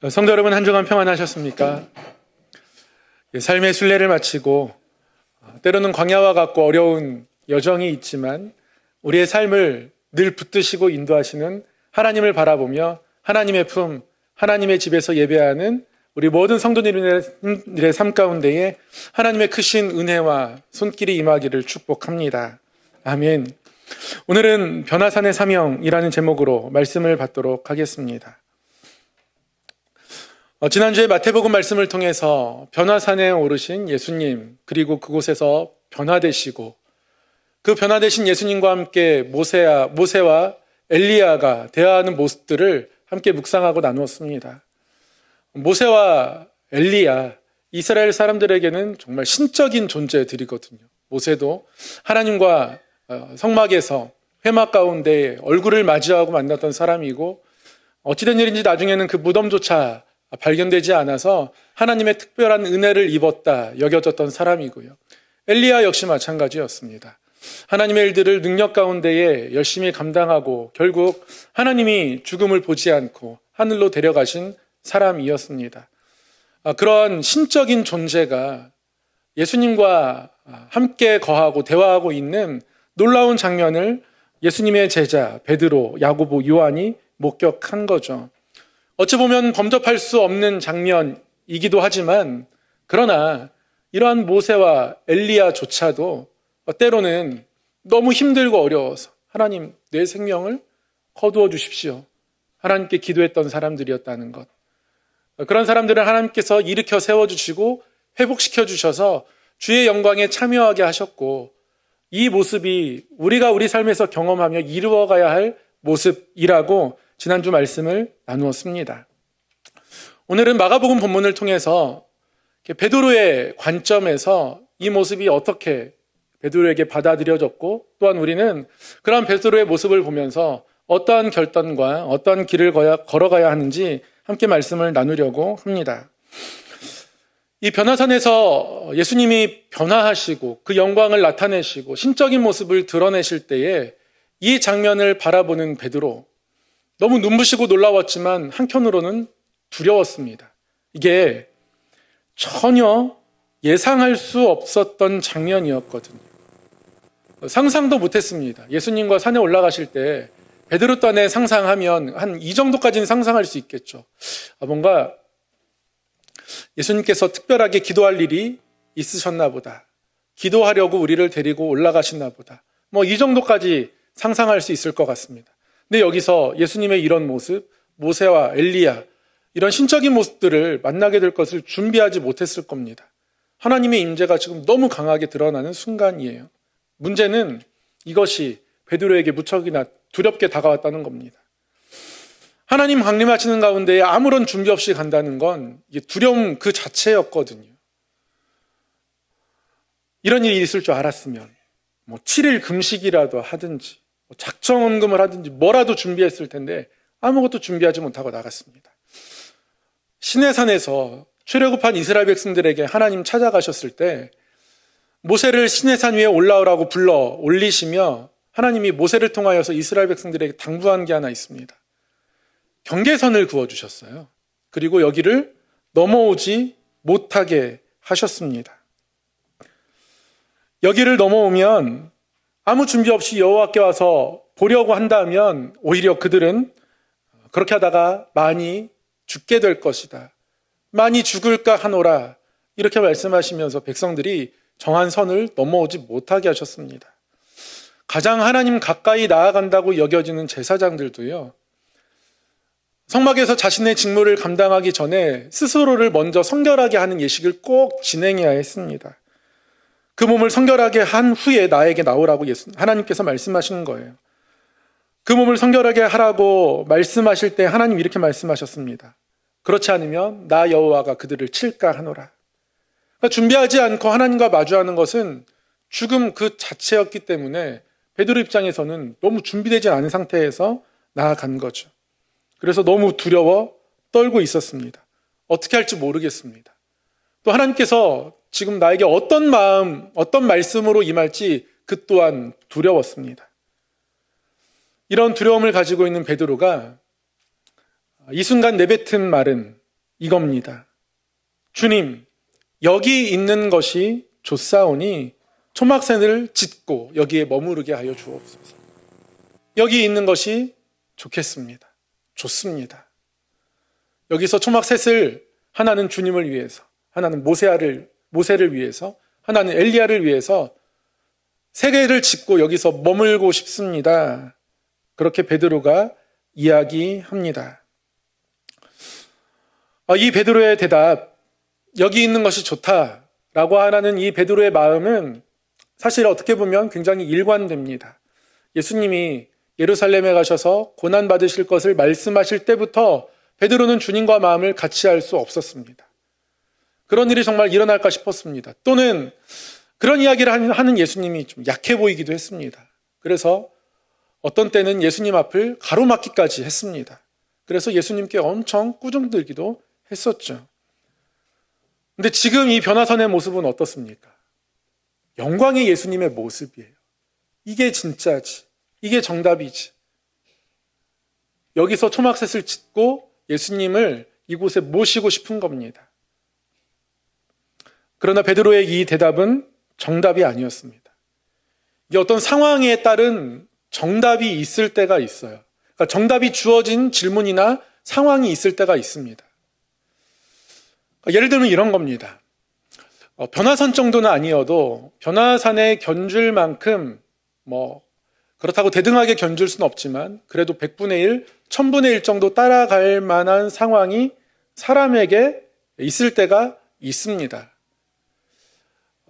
성도 여러분, 한 주간 평안하셨습니까? 삶의 순례를 마치고 때로는 광야와 같고 어려운 여정이 있지만 우리의 삶을 늘 붙드시고 인도하시는 하나님을 바라보며 하나님의 품, 하나님의 집에서 예배하는 우리 모든 성도님들의 삶 가운데에 하나님의 크신 은혜와 손길이 임하기를 축복합니다. 아멘. 오늘은 변화산의 사명이라는 제목으로 말씀을 받도록 하겠습니다. 지난주에 마태복음 말씀을 통해서 변화산에 오르신 예수님, 그리고 그곳에서 변화되시고 그 변화되신 예수님과 함께 모세와 엘리야가 대화하는 모습들을 함께 묵상하고 나누었습니다. 모세와 엘리야, 이스라엘 사람들에게는 정말 신적인 존재들이거든요. 모세도 하나님과 성막에서 회막 가운데 얼굴을 마주하고 만났던 사람이고 어찌된 일인지 나중에는 그 무덤조차 발견되지 않아서 하나님의 특별한 은혜를 입었다 여겨졌던 사람이고요. 엘리야 역시 마찬가지였습니다. 하나님의 일들을 능력 가운데에 열심히 감당하고 결국 하나님이 죽음을 보지 않고 하늘로 데려가신 사람이었습니다. 그러한 신적인 존재가 예수님과 함께 거하고 대화하고 있는 놀라운 장면을 예수님의 제자 베드로, 야고보, 요한이 목격한 거죠. 어찌 보면 범접할 수 없는 장면이기도 하지만 그러나 이러한 모세와 엘리야조차도 때로는 너무 힘들고 어려워서 하나님, 내 생명을 거두어 주십시오. 하나님께 기도했던 사람들이었다는 것. 그런 사람들을 하나님께서 일으켜 세워주시고 회복시켜 주셔서 주의 영광에 참여하게 하셨고 이 모습이 우리가 우리 삶에서 경험하며 이루어가야 할 모습이라고 지난주 말씀을 나누었습니다. 오늘은 마가복음 본문을 통해서 베드로의 관점에서 이 모습이 어떻게 베드로에게 받아들여졌고 또한 우리는 그런 베드로의 모습을 보면서 어떠한 결단과 어떠한 길을 걸어가야 하는지 함께 말씀을 나누려고 합니다. 이 변화산에서 예수님이 변화하시고 그 영광을 나타내시고 신적인 모습을 드러내실 때에 이 장면을 바라보는 베드로, 너무 눈부시고 놀라웠지만 한편으로는 두려웠습니다. 이게 전혀 예상할 수 없었던 장면이었거든요. 상상도 못했습니다. 예수님과 산에 올라가실 때 베드로 딴에 상상하면 한 이 정도까지는 상상할 수 있겠죠. 뭔가 예수님께서 특별하게 기도할 일이 있으셨나 보다. 기도하려고 우리를 데리고 올라가셨나 보다. 이 정도까지 상상할 수 있을 것 같습니다. 근데 여기서 예수님의 이런 모습, 모세와 엘리야, 이런 신적인 모습들을 만나게 될 것을 준비하지 못했을 겁니다. 하나님의 임재가 지금 너무 강하게 드러나는 순간이에요. 문제는 이것이 베드로에게 무척이나 두렵게 다가왔다는 겁니다. 하나님 강림하시는 가운데 아무런 준비 없이 간다는 건 두려움 그 자체였거든요. 이런 일이 있을 줄 알았으면 7일 금식이라도 하든지 작정헌금을 하든지 뭐라도 준비했을 텐데 아무것도 준비하지 못하고 나갔습니다. 시내산에서 출애굽한 이스라엘 백성들에게 하나님 찾아가셨을 때 모세를 시내산 위에 올라오라고 불러 올리시며 하나님이 모세를 통하여서 이스라엘 백성들에게 당부한 게 하나 있습니다. 경계선을 그어주셨어요. 그리고 여기를 넘어오지 못하게 하셨습니다. 여기를 넘어오면 아무 준비 없이 여호와께 와서 보려고 한다면 오히려 그들은 그렇게 하다가 많이 죽게 될 것이다. 많이 죽을까 하노라. 이렇게 말씀하시면서 백성들이 정한 선을 넘어오지 못하게 하셨습니다. 가장 하나님 가까이 나아간다고 여겨지는 제사장들도요, 성막에서 자신의 직무를 감당하기 전에 스스로를 먼저 성결하게 하는 예식을 꼭 진행해야 했습니다. 그 몸을 성결하게 한 후에 나에게 나오라고 하나님께서 말씀하시는 거예요. 그 몸을 성결하게 하라고 말씀하실 때 하나님 이렇게 말씀하셨습니다. 그렇지 않으면 나 여호와가 그들을 칠까 하노라. 그러니까 준비하지 않고 하나님과 마주하는 것은 죽음 그 자체였기 때문에 베드로 입장에서는 너무 준비되지 않은 상태에서 나아간 거죠. 그래서 너무 두려워 떨고 있었습니다. 어떻게 할지 모르겠습니다. 또 하나님께서 지금 나에게 어떤 마음, 어떤 말씀으로 임할지 그 또한 두려웠습니다. 이런 두려움을 가지고 있는 베드로가 이 순간 내뱉은 말은 이겁니다. 주님, 여기 있는 것이 좋사오니 초막새를 짓고 여기에 머무르게 하여 주옵소서. 여기 있는 것이 좋겠습니다. 좋습니다. 여기서 초막셋을 하나는 주님을 위해서, 하나는 모세를 위해서, 하나는 엘리야를 위해서 세 개를 짓고 여기서 머물고 싶습니다. 그렇게 베드로가 이야기합니다. 이 베드로의 대답, 여기 있는 것이 좋다라고 하는 이 베드로의 마음은 사실 어떻게 보면 굉장히 일관됩니다. 예수님이 예루살렘에 가셔서 고난받으실 것을 말씀하실 때부터 베드로는 주님과 마음을 같이 할 수 없었습니다. 그런 일이 정말 일어날까 싶었습니다. 또는 그런 이야기를 하는 예수님이 좀 약해 보이기도 했습니다. 그래서 어떤 때는 예수님 앞을 가로막기까지 했습니다. 그래서 예수님께 엄청 꾸중들기도 했었죠. 근데 지금 이 변화선의 모습은 어떻습니까? 영광의 예수님의 모습이에요. 이게 진짜지. 이게 정답이지. 여기서 초막셋을 짓고 예수님을 이곳에 모시고 싶은 겁니다. 그러나 베드로의 이 대답은 정답이 아니었습니다. 이게 어떤 상황에 따른 정답이 있을 때가 있어요. 그러니까 정답이 주어진 질문이나 상황이 있을 때가 있습니다. 예를 들면 이런 겁니다. 변화산 정도는 아니어도 변화산에 견줄 만큼 그렇다고 대등하게 견줄 수는 없지만 그래도 100분의 1, 1000분의 1 정도 따라갈 만한 상황이 사람에게 있을 때가 있습니다.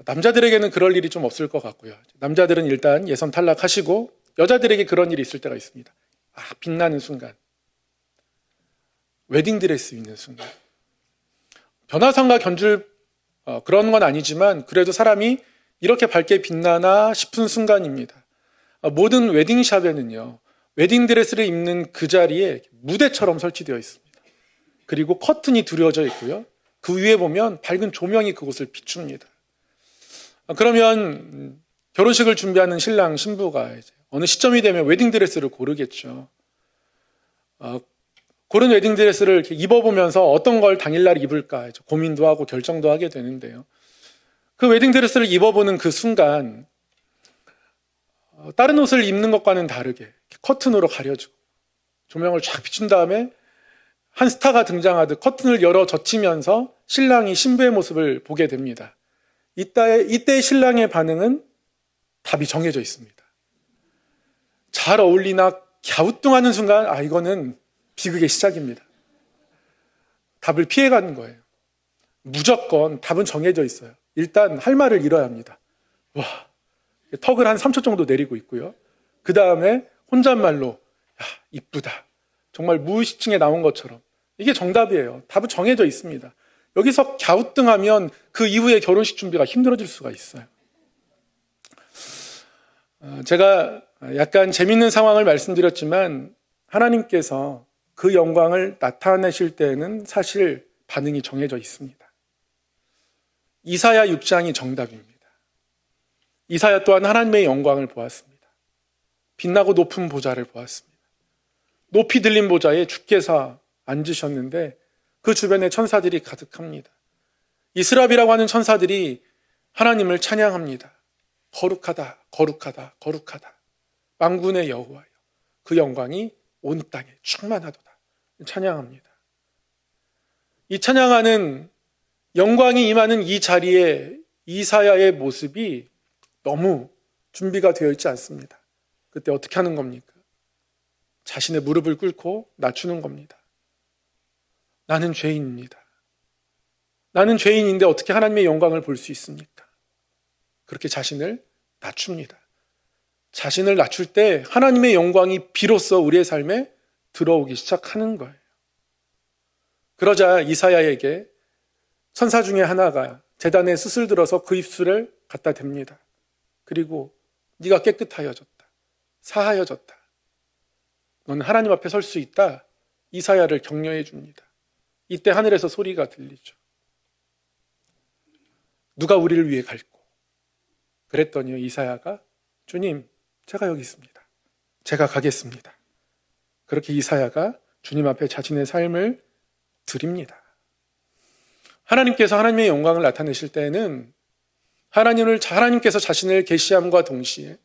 남자들에게는 그럴 일이 좀 없을 것 같고요. 남자들은 일단 예선 탈락하시고 여자들에게 그런 일이 있을 때가 있습니다. 빛나는 순간. 웨딩드레스 입는 순간. 변화산과 견줄 그런 건 아니지만 그래도 사람이 이렇게 밝게 빛나나 싶은 순간입니다. 모든 웨딩샵에는요, 웨딩드레스를 입는 그 자리에 무대처럼 설치되어 있습니다. 그리고 커튼이 두려져 있고요. 그 위에 보면 밝은 조명이 그곳을 비춥니다. 그러면 결혼식을 준비하는 신랑 신부가 이제 어느 시점이 되면 웨딩드레스를 고르겠죠. 고른 웨딩드레스를 이렇게 입어보면서 어떤 걸 당일날 입을까 고민도 하고 결정도 하게 되는데요. 그 웨딩드레스를 입어보는 그 순간 다른 옷을 입는 것과는 다르게 커튼으로 가려주고 조명을 쫙 비춘 다음에 한 스타가 등장하듯 커튼을 열어 젖히면서 신랑이 신부의 모습을 보게 됩니다. 이때 신랑의 반응은 답이 정해져 있습니다. 잘 어울리나 갸우뚱하는 순간 이거는 비극의 시작입니다. 답을 피해가는 거예요. 무조건 답은 정해져 있어요. 일단 할 말을 잃어야 합니다. 턱을 한 3초 정도 내리고 있고요. 그 다음에 혼잣말로 이쁘다. 정말 무의식층에 나온 것처럼. 이게 정답이에요. 답은 정해져 있습니다. 여기서 갸우뚱하면 그 이후에 결혼식 준비가 힘들어질 수가 있어요. 제가 약간 재밌는 상황을 말씀드렸지만 하나님께서 그 영광을 나타내실 때에는 사실 반응이 정해져 있습니다. 이사야 6장이 정답입니다. 이사야 또한 하나님의 영광을 보았습니다. 빛나고 높은 보좌를 보았습니다. 높이 들린 보좌에 주께서 앉으셨는데 그 주변에 천사들이 가득합니다. 이스라비라고 하는 천사들이 하나님을 찬양합니다. 거룩하다, 거룩하다, 거룩하다. 만군의 여호와여, 그 영광이 온 땅에 충만하도다. 찬양합니다. 이 찬양하는 영광이 임하는 이 자리에 이사야의 모습이 너무 준비가 되어 있지 않습니다. 그때 어떻게 하는 겁니까? 자신의 무릎을 꿇고 낮추는 겁니다. 나는 죄인입니다. 나는 죄인인데 어떻게 하나님의 영광을 볼 수 있습니까? 그렇게 자신을 낮춥니다. 자신을 낮출 때 하나님의 영광이 비로소 우리의 삶에 들어오기 시작하는 거예요. 그러자 이사야에게 천사 중에 하나가 제단에 숯을 들어서 그 입술을 갖다 댑니다. 그리고 네가 깨끗하여졌다. 사하여졌다. 너는 하나님 앞에 설 수 있다. 이사야를 격려해 줍니다. 이때 하늘에서 소리가 들리죠. 누가 우리를 위해 갈고? 그랬더니 이사야가 주님, 제가 여기 있습니다. 제가 가겠습니다. 그렇게 이사야가 주님 앞에 자신의 삶을 드립니다. 하나님께서 하나님의 영광을 나타내실 때에는 하나님께서 자신을 계시함과 동시에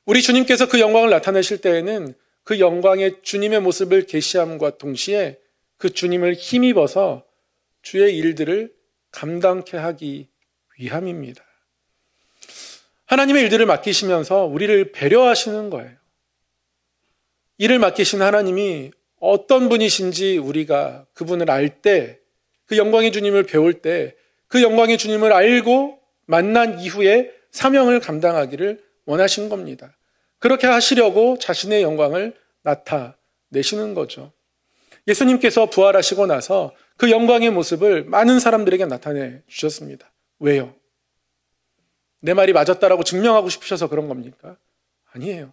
우리 주님께서 그 영광을 나타내실 때에는 그 영광의 주님의 모습을 계시함과 동시에 그 주님을 힘입어서 주의 일들을 감당케 하기 위함입니다. 하나님의 일들을 맡기시면서 우리를 배려하시는 거예요. 일을 맡기신 하나님이 어떤 분이신지 우리가 그분을 알 때, 그 영광의 주님을 배울 때, 그 영광의 주님을 알고 만난 이후에 사명을 감당하기를 원하신 겁니다. 그렇게 하시려고 자신의 영광을 나타내시는 거죠. 예수님께서 부활하시고 나서 그 영광의 모습을 많은 사람들에게 나타내 주셨습니다. 왜요? 내 말이 맞았다라고 증명하고 싶으셔서 그런 겁니까? 아니에요.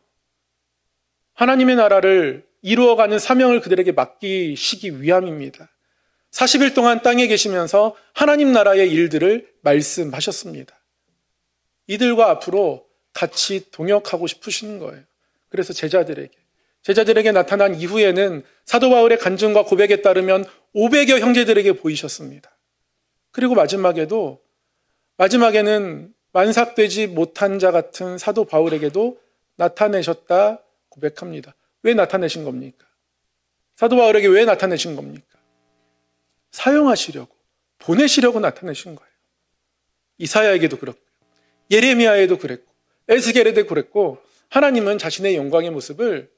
하나님의 나라를 이루어가는 사명을 그들에게 맡기시기 위함입니다. 40일 동안 땅에 계시면서 하나님 나라의 일들을 말씀하셨습니다. 이들과 앞으로 같이 동역하고 싶으시는 거예요. 그래서 제자들에게 나타난 이후에는 사도 바울의 간증과 고백에 따르면 500여 형제들에게 보이셨습니다. 그리고 마지막에는 만삭되지 못한 자 같은 사도 바울에게도 나타내셨다 고백합니다. 왜 나타내신 겁니까? 사도 바울에게 왜 나타내신 겁니까? 사용하시려고, 보내시려고 나타내신 거예요. 이사야에게도 그렇고, 예레미야에도 그랬고, 에스겔에도 그랬고, 하나님은 자신의 영광의 모습을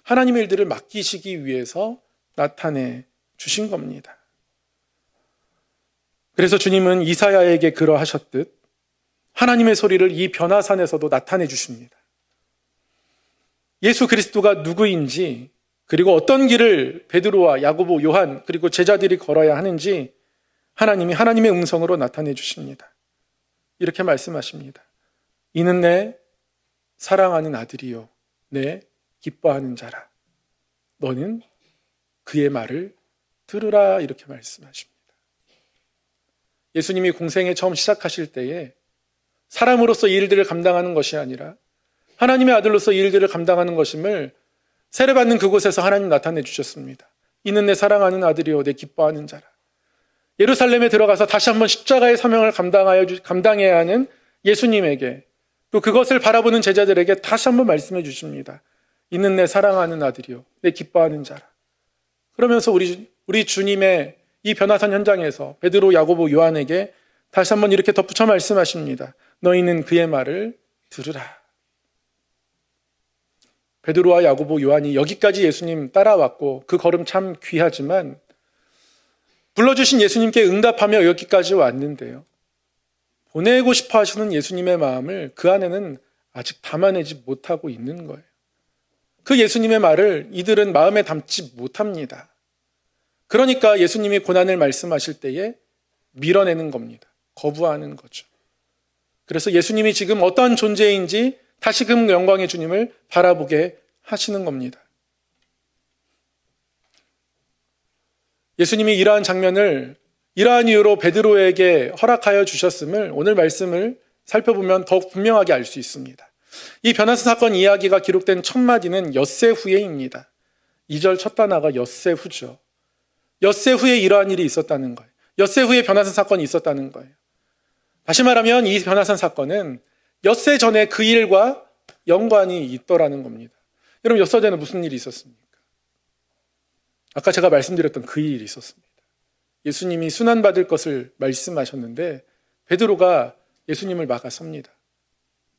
하나님의 일들을 맡기시기 위해서 나타내 주신 겁니다. 그래서 주님은 이사야에게 그러하셨듯 하나님의 소리를 이 변화산에서도 나타내 주십니다. 예수 그리스도가 누구인지, 그리고 어떤 길을 베드로와 야고보, 요한, 그리고 제자들이 걸어야 하는지 하나님이 하나님의 음성으로 나타내 주십니다. 이렇게 말씀하십니다. 이는 내 사랑하는 아들이요 내 기뻐하는 자라. 너는 그의 말을 들으라. 이렇게 말씀하십니다. 예수님이 공생에 처음 시작하실 때에 사람으로서 이 일들을 감당하는 것이 아니라 하나님의 아들로서 이 일들을 감당하는 것임을 세례받는 그곳에서 하나님 나타내 주셨습니다. 이는 내 사랑하는 아들이요 내 기뻐하는 자라. 예루살렘에 들어가서 다시 한번 십자가의 사명을 감당해야 하는 예수님에게, 또 그것을 바라보는 제자들에게 다시 한번 말씀해 주십니다. 이는 내 사랑하는 아들이요 내 기뻐하는 자라. 그러면서 우리 주님의 이 변화산 현장에서 베드로, 야고보, 요한에게 다시 한번 이렇게 덧붙여 말씀하십니다. 너희는 그의 말을 들으라. 베드로와 야고보, 요한이 여기까지 예수님 따라왔고 그 걸음 참 귀하지만 불러주신 예수님께 응답하며 여기까지 왔는데요. 보내고 싶어 하시는 예수님의 마음을 그 안에는 아직 담아내지 못하고 있는 거예요. 그 예수님의 말을 이들은 마음에 담지 못합니다. 그러니까 예수님이 고난을 말씀하실 때에 밀어내는 겁니다. 거부하는 거죠. 그래서 예수님이 지금 어떠한 존재인지 다시금 영광의 주님을 바라보게 하시는 겁니다. 예수님이 이러한 장면을 이러한 이유로 베드로에게 허락하여 주셨음을 오늘 말씀을 살펴보면 더욱 분명하게 알 수 있습니다. 이 변화산 사건 이야기가 기록된 첫 마디는 엿새 후에입니다. 2절 첫 단어가 엿새 후죠. 엿새 후에 이러한 일이 있었다는 거예요. 엿새 후에 변화산 사건이 있었다는 거예요. 다시 말하면 이 변화산 사건은 엿새 전에 그 일과 연관이 있더라는 겁니다. 여러분, 엿새 전에 무슨 일이 있었습니까? 아까 제가 말씀드렸던 그 일이 있었습니다. 예수님이 순환받을 것을 말씀하셨는데 베드로가 예수님을 막아섭니다.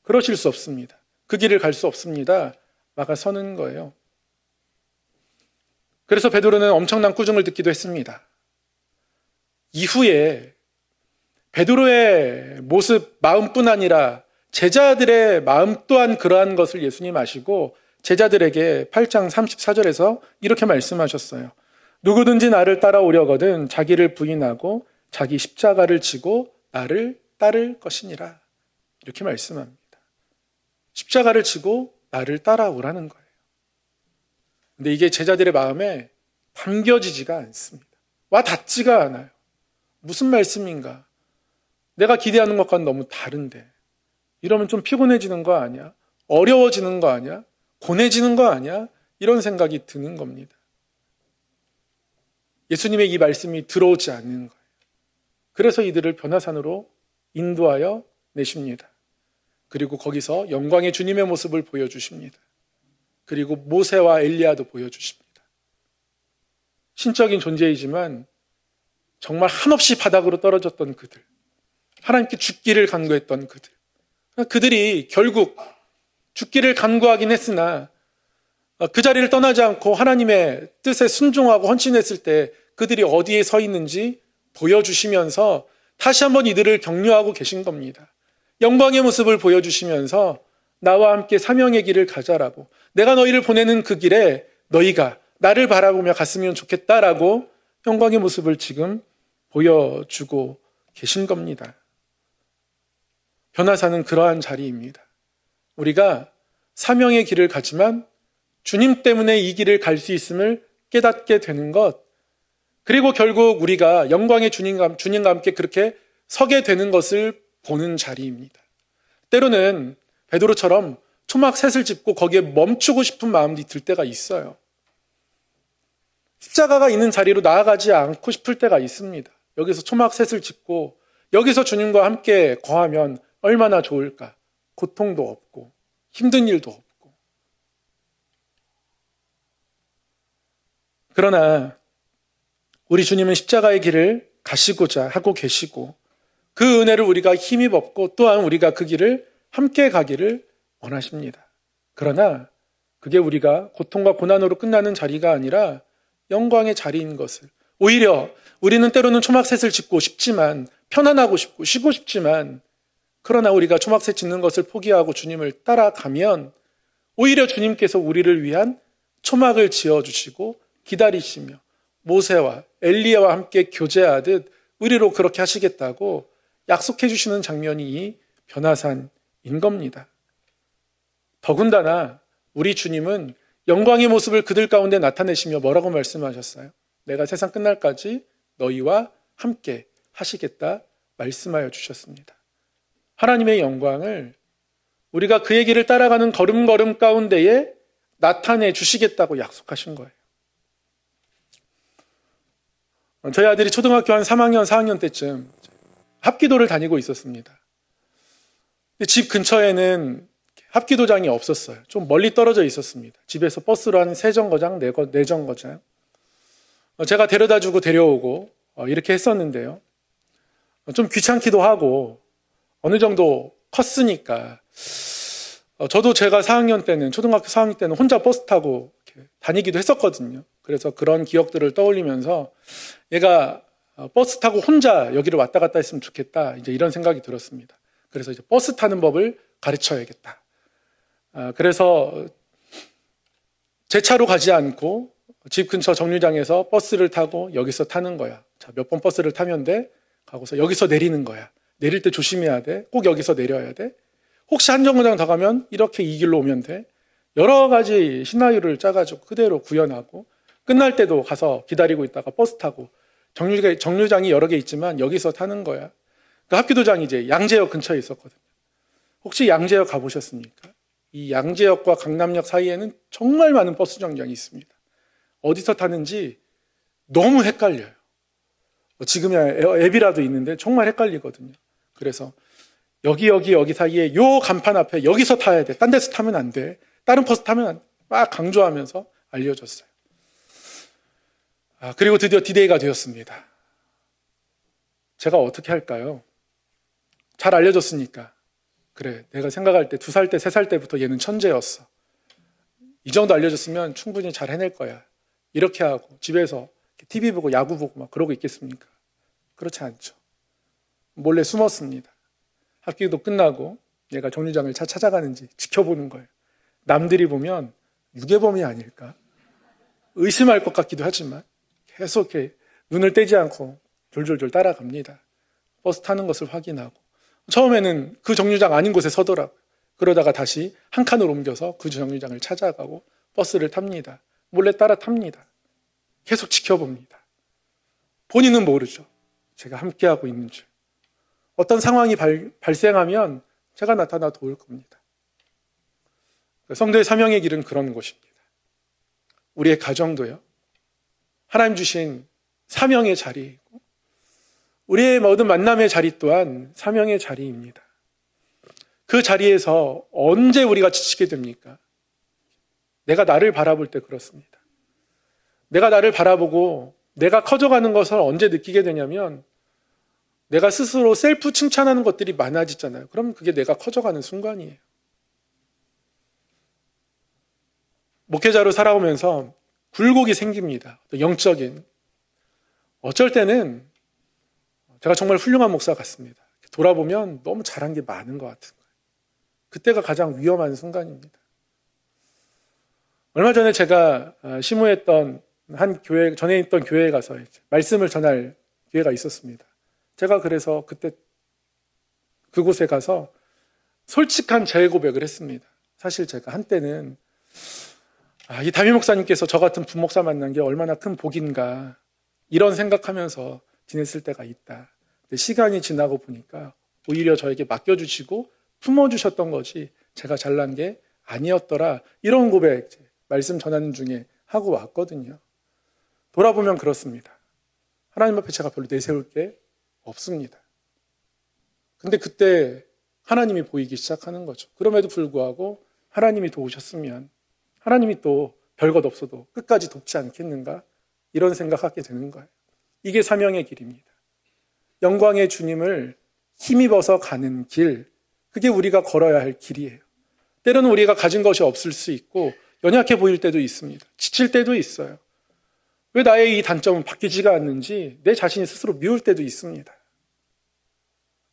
그러실 수 없습니다. 그 길을 갈 수 없습니다. 막아서는 거예요. 그래서 베드로는 엄청난 꾸중을 듣기도 했습니다. 이후에 베드로의 모습, 마음뿐 아니라 제자들의 마음 또한 그러한 것을 예수님 아시고 제자들에게 8장 34절에서 이렇게 말씀하셨어요. 누구든지 나를 따라오려거든 자기를 부인하고 자기 십자가를 지고 나를 따를 것이니라. 이렇게 말씀합니다. 십자가를 지고 나를 따라오라는 거예요. 근데 이게 제자들의 마음에 담겨지지가 않습니다. 와 닿지가 않아요. 무슨 말씀인가? 내가 기대하는 것과는 너무 다른데 이러면 좀 피곤해지는 거 아니야? 어려워지는 거 아니야? 고뇌지는 거 아니야? 이런 생각이 드는 겁니다. 예수님의 이 말씀이 들어오지 않는 거예요. 그래서 이들을 변화산으로 인도하여 내십니다. 그리고 거기서 영광의 주님의 모습을 보여주십니다. 그리고 모세와 엘리야도 보여주십니다. 신적인 존재이지만 정말 한없이 바닥으로 떨어졌던 그들, 하나님께 죽기를 간구했던 그들, 그들이 결국 죽기를 간구하긴 했으나 그 자리를 떠나지 않고 하나님의 뜻에 순종하고 헌신했을 때 그들이 어디에 서 있는지 보여주시면서 다시 한번 이들을 격려하고 계신 겁니다. 영광의 모습을 보여주시면서 나와 함께 사명의 길을 가자라고, 내가 너희를 보내는 그 길에 너희가 나를 바라보며 갔으면 좋겠다라고 영광의 모습을 지금 보여주고 계신 겁니다. 변화사는 그러한 자리입니다. 우리가 사명의 길을 가지만 주님 때문에 이 길을 갈 수 있음을 깨닫게 되는 것, 그리고 결국 우리가 영광의 주님과 함께 그렇게 서게 되는 것을 보는 자리입니다. 때로는 베드로처럼 초막셋을 짚고 거기에 멈추고 싶은 마음이 들 때가 있어요. 십자가가 있는 자리로 나아가지 않고 싶을 때가 있습니다. 여기서 초막셋을 짚고 여기서 주님과 함께 거하면 얼마나 좋을까. 고통도 없고 힘든 일도 없고. 그러나 우리 주님은 십자가의 길을 가시고자 하고 계시고 그 은혜를 우리가 힘입었고 또한 우리가 그 길을 함께 가기를 원하십니다. 그러나 그게 우리가 고통과 고난으로 끝나는 자리가 아니라 영광의 자리인 것을, 오히려 우리는 때로는 초막셋을 짚고 싶지만, 편안하고 싶고 쉬고 싶지만, 그러나 우리가 초막셋 짚는 것을 포기하고 주님을 따라가면 오히려 주님께서 우리를 위한 초막을 지어주시고 기다리시며 모세와 엘리야와 함께 교제하듯 우리로 그렇게 하시겠다고 약속해 주시는 장면이 이 변화산인 겁니다. 더군다나 우리 주님은 영광의 모습을 그들 가운데 나타내시며 뭐라고 말씀하셨어요? 내가 세상 끝날까지 너희와 함께 하시겠다 말씀하여 주셨습니다. 하나님의 영광을 우리가 그의 길을 따라가는 걸음걸음 가운데에 나타내 주시겠다고 약속하신 거예요. 저희 아들이 초등학교 한 3학년, 4학년 때쯤 합기도를 다니고 있었습니다. 집 근처에는 합기도장이 없었어요. 좀 멀리 떨어져 있었습니다. 집에서 버스로 한 3정거장, 4정거장. 제가 데려다주고 데려오고 이렇게 했었는데요. 좀 귀찮기도 하고 어느 정도 컸으니까 저도 제가 4학년 때는, 초등학교 4학년 때는 혼자 버스 타고 이렇게 다니기도 했었거든요. 그래서 그런 기억들을 떠올리면서 얘가 버스 타고 혼자 여기를 왔다 갔다 했으면 좋겠다, 이제 이런 생각이 들었습니다. 그래서 이제 버스 타는 법을 가르쳐야겠다. 그래서 제 차로 가지 않고 집 근처 정류장에서 버스를 타고 여기서 타는 거야. 자, 몇 번 버스를 타면 돼? 가고서 여기서 내리는 거야. 내릴 때 조심해야 돼. 꼭 여기서 내려야 돼. 혹시 한 정거장 더 가면 이렇게 이 길로 오면 돼. 여러 가지 시나리오를 짜가지고 그대로 구현하고 끝날 때도 가서 기다리고 있다가 버스 타고 정류장이 여러 개 있지만 여기서 타는 거야. 그 합기도장이 이제 양재역 근처에 있었거든요. 혹시 양재역 가보셨습니까? 이 양재역과 강남역 사이에는 정말 많은 버스 정류장이 있습니다. 어디서 타는지 너무 헷갈려요. 지금이야 앱이라도 있는데 정말 헷갈리거든요. 그래서 여기 사이에 요 간판 앞에 여기서 타야 돼. 딴 데서 타면 안 돼. 다른 버스 타면 안 돼. 막 강조하면서 알려줬어요. 그리고 드디어 디데이가 되었습니다. 제가 어떻게 할까요? 잘 알려줬으니까. 그래, 내가 생각할 때 2살 때, 3살 때부터 얘는 천재였어. 이 정도 알려줬으면 충분히 잘 해낼 거야. 이렇게 하고 집에서 TV 보고 야구 보고 막 그러고 있겠습니까? 그렇지 않죠. 몰래 숨었습니다. 학기도 끝나고 얘가 정류장을 찾아가는지 지켜보는 거예요. 남들이 보면 유괴범이 아닐까? 의심할 것 같기도 하지만 계속 이렇게 눈을 떼지 않고 졸졸졸 따라갑니다. 버스 타는 것을 확인하고 처음에는 그 정류장 아닌 곳에 서더라고요. 그러다가 다시 한 칸을 옮겨서 그 정류장을 찾아가고 버스를 탑니다. 몰래 따라 탑니다. 계속 지켜봅니다. 본인은 모르죠. 제가 함께하고 있는 줄. 어떤 상황이 발생하면 제가 나타나 도울 겁니다. 성도의 사명의 길은 그런 곳입니다. 우리의 가정도요. 하나님 주신 사명의 자리이고 우리의 모든 만남의 자리 또한 사명의 자리입니다. 그 자리에서 언제 우리가 지치게 됩니까? 내가 나를 바라볼 때 그렇습니다. 내가 나를 바라보고 내가 커져가는 것을 언제 느끼게 되냐면 내가 스스로 셀프 칭찬하는 것들이 많아지잖아요. 그럼 그게 내가 커져가는 순간이에요. 목회자로 살아오면서 굴곡이 생깁니다. 또 영적인. 어쩔 때는 제가 정말 훌륭한 목사 같습니다. 돌아보면 너무 잘한 게 많은 것 같은 거예요. 그때가 가장 위험한 순간입니다. 얼마 전에 제가 시무했던 한 교회, 전에 있던 교회에 가서 말씀을 전할 기회가 있었습니다. 제가 그래서 그때 그곳에 가서 솔직한 제 고백을 했습니다. 사실 제가 한때는 이 담임 목사님께서 저 같은 부목사 만난 게 얼마나 큰 복인가 이런 생각하면서 지냈을 때가 있다. 근데 시간이 지나고 보니까 오히려 저에게 맡겨주시고 품어주셨던 것이 제가 잘난 게 아니었더라. 이런 고백 말씀 전하는 중에 하고 왔거든요. 돌아보면 그렇습니다. 하나님 앞에 제가 별로 내세울 게 없습니다. 근데 그때 하나님이 보이기 시작하는 거죠. 그럼에도 불구하고 하나님이 도우셨으면 하나님이 또 별것 없어도 끝까지 돕지 않겠는가? 이런 생각하게 되는 거예요. 이게 사명의 길입니다. 영광의 주님을 힘입어서 가는 길, 그게 우리가 걸어야 할 길이에요. 때로는 우리가 가진 것이 없을 수 있고 연약해 보일 때도 있습니다. 지칠 때도 있어요. 왜 나의 이 단점은 바뀌지가 않는지 내 자신이 스스로 미울 때도 있습니다.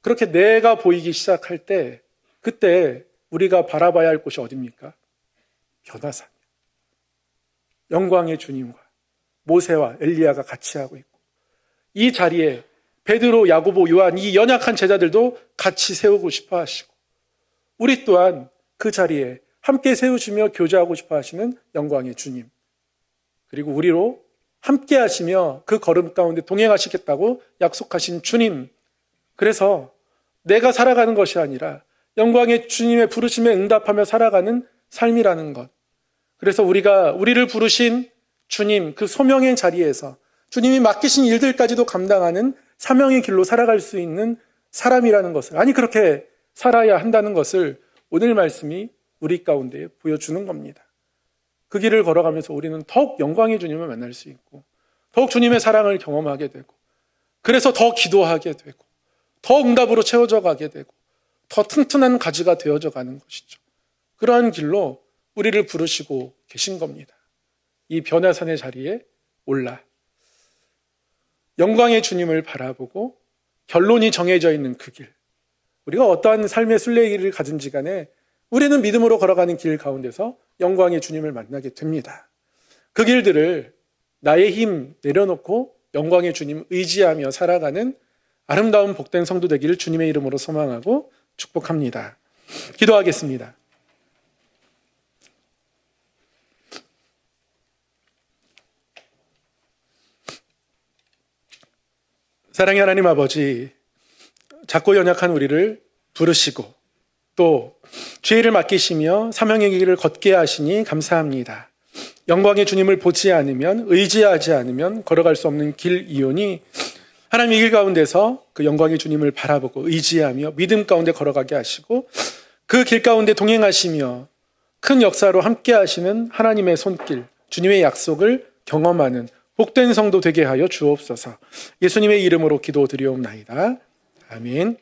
그렇게 내가 보이기 시작할 때 그때 우리가 바라봐야 할 곳이 어디입니까? 변화산. 영광의 주님과 모세와 엘리야가 같이 하고 있고 이 자리에 베드로, 야고보, 요한 이 연약한 제자들도 같이 세우고 싶어 하시고 우리 또한 그 자리에 함께 세우시며 교제하고 싶어 하시는 영광의 주님 그리고 우리로 함께 하시며 그 걸음 가운데 동행하시겠다고 약속하신 주님 그래서 내가 살아가는 것이 아니라 영광의 주님의 부르심에 응답하며 살아가는 삶이라는 것 그래서 우리를 부르신 주님 그 소명의 자리에서 주님이 맡기신 일들까지도 감당하는 사명의 길로 살아갈 수 있는 사람이라는 것을 아니 그렇게 살아야 한다는 것을 오늘 말씀이 우리 가운데 보여주는 겁니다. 그 길을 걸어가면서 우리는 더욱 영광의 주님을 만날 수 있고 더욱 주님의 사랑을 경험하게 되고 그래서 더 기도하게 되고 더 응답으로 채워져 가게 되고 더 튼튼한 가지가 되어져 가는 것이죠. 그러한 길로 우리를 부르시고 계신 겁니다. 이 변화산의 자리에 올라 영광의 주님을 바라보고 결론이 정해져 있는 그 길 우리가 어떠한 삶의 순례길을 가든지 간에 우리는 믿음으로 걸어가는 길 가운데서 영광의 주님을 만나게 됩니다. 그 길들을 나의 힘 내려놓고 영광의 주님 의지하며 살아가는 아름다운 복된 성도 되기를 주님의 이름으로 소망하고 축복합니다. 기도하겠습니다. 사랑의 하나님 아버지, 작고 연약한 우리를 부르시고 또 죄를 맡기시며 사명의 길을 걷게 하시니 감사합니다. 영광의 주님을 보지 않으면 의지하지 않으면 걸어갈 수 없는 길이오니 하나님 이 길 가운데서 그 영광의 주님을 바라보고 의지하며 믿음 가운데 걸어가게 하시고 그 길 가운데 동행하시며 큰 역사로 함께 하시는 하나님의 손길, 주님의 약속을 경험하는 복된 성도 되게 하여 주옵소서. 예수님의 이름으로 기도드리옵나이다. 아멘.